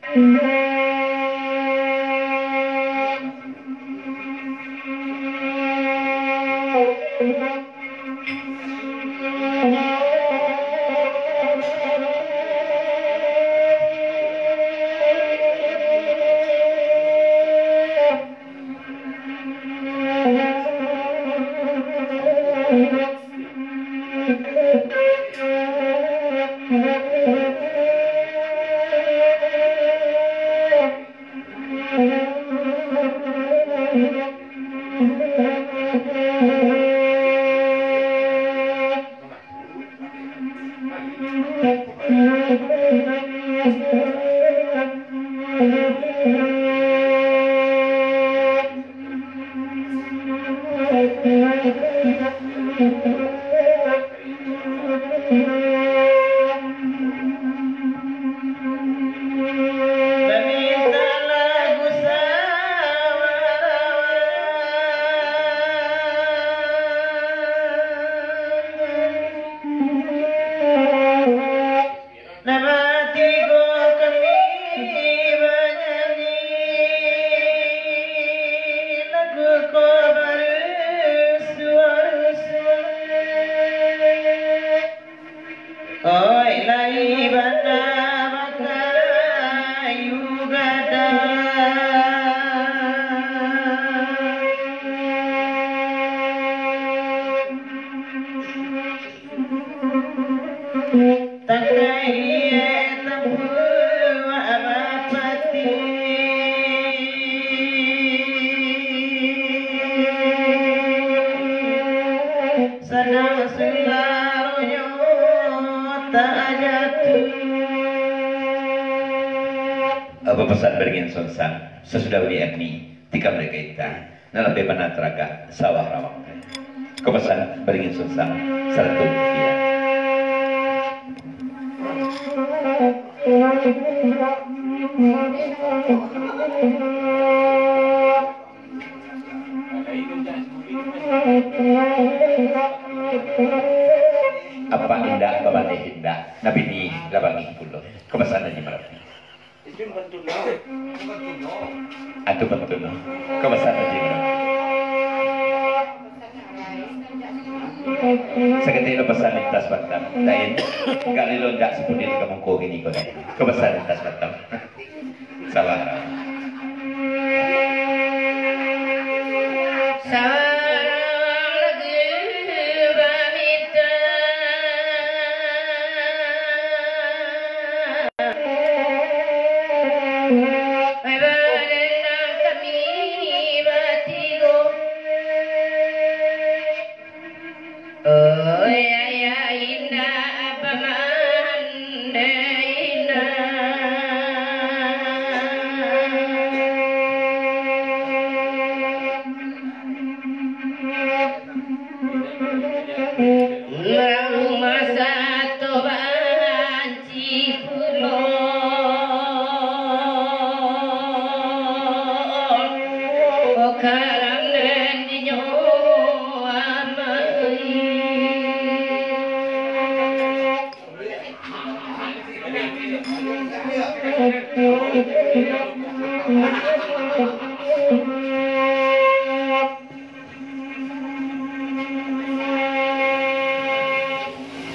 Apa pesan beringin sonsang sesudah uni agni tika mereka ita nalam bebana teraga sawah rawang kepesan beringin sonsang seratu dia apa indah babane indah nabi ni labangi pulo kepesan dari marapi atau betul kepesan dari marapi seketika kepesan lintas batam lain kali londak sepunin kemungko gini kau kepesan lintas batam salah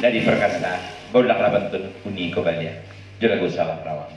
dari perkasa bodak labantun uni ko balya jula go sawah rawang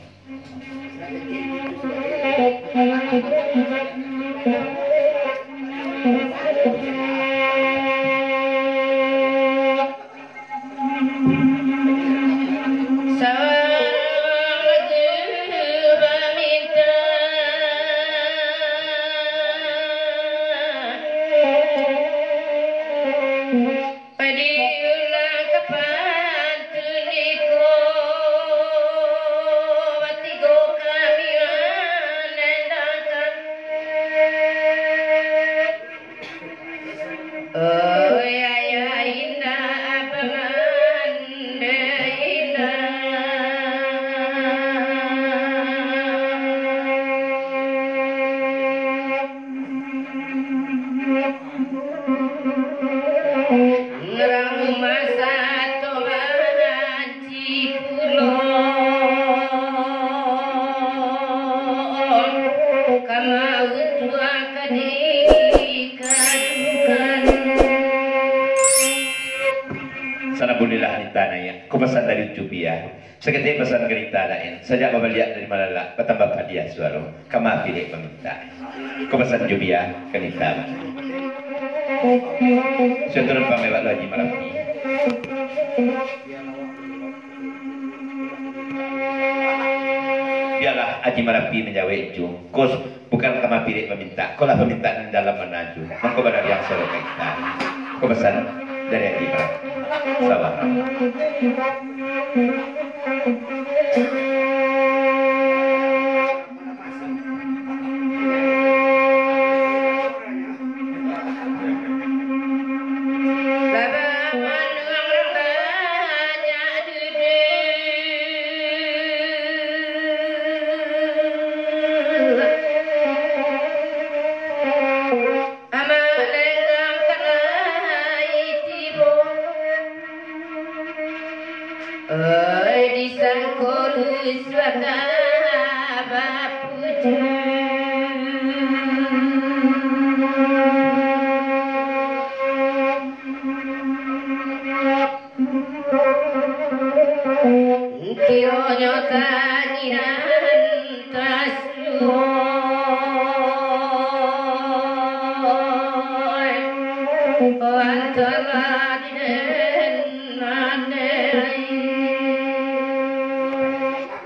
Sekali pesan kerita lain. Sejak membeliak dari malala, petambah hadiah suara. Kama pilih meminta. Kau pesan jubia kerita. Saya turun pamewak lagi malam ini. Biarlah Haji Marapi menjawab itu. Kau bukan kama pilih meminta. Kau lah permintaan dalam menaju. Mengkau benar yang selalu kita. Kau pesan dari Haji Marapi. Sabar.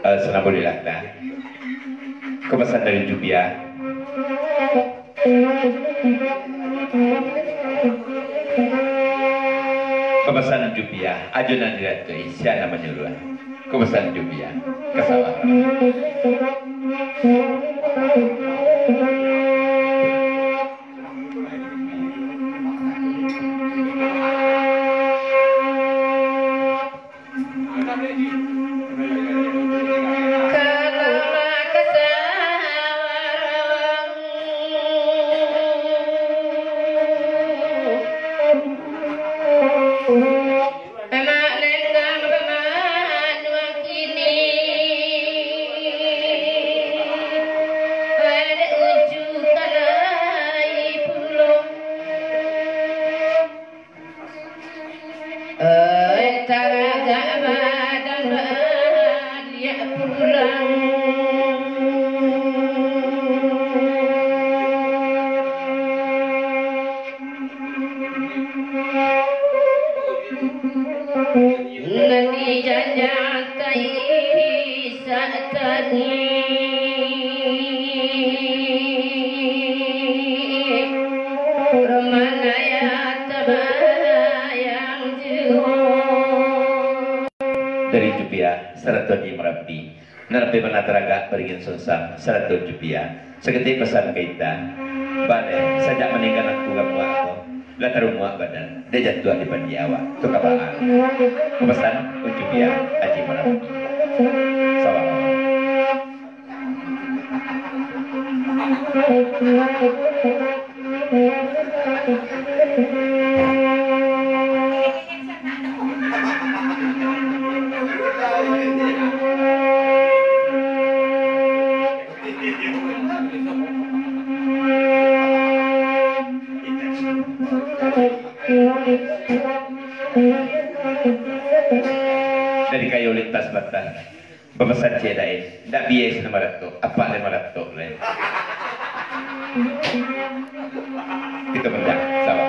Alhamdulillah. Kau pesan dari Jubia. Kau pesan Jubia. Ajunan diratui. Siapa menyuruh. Kau pesan Jubia. Kesabaran. Dari Jubia, Serato di Merapi, Narapi Manataraga beringin sunsang, Serato Jubia, seketik pesan kita, balik, sejak meninggal aku gak muak aku, latar muak badan, dia jatuh di pandiawa, itu kapaan. Pesan Jubia, Haji Merapi. Salam. Dari kayu lintas batas pemesan cedain tidak biasa 500 apa 500 lain kita mendak sama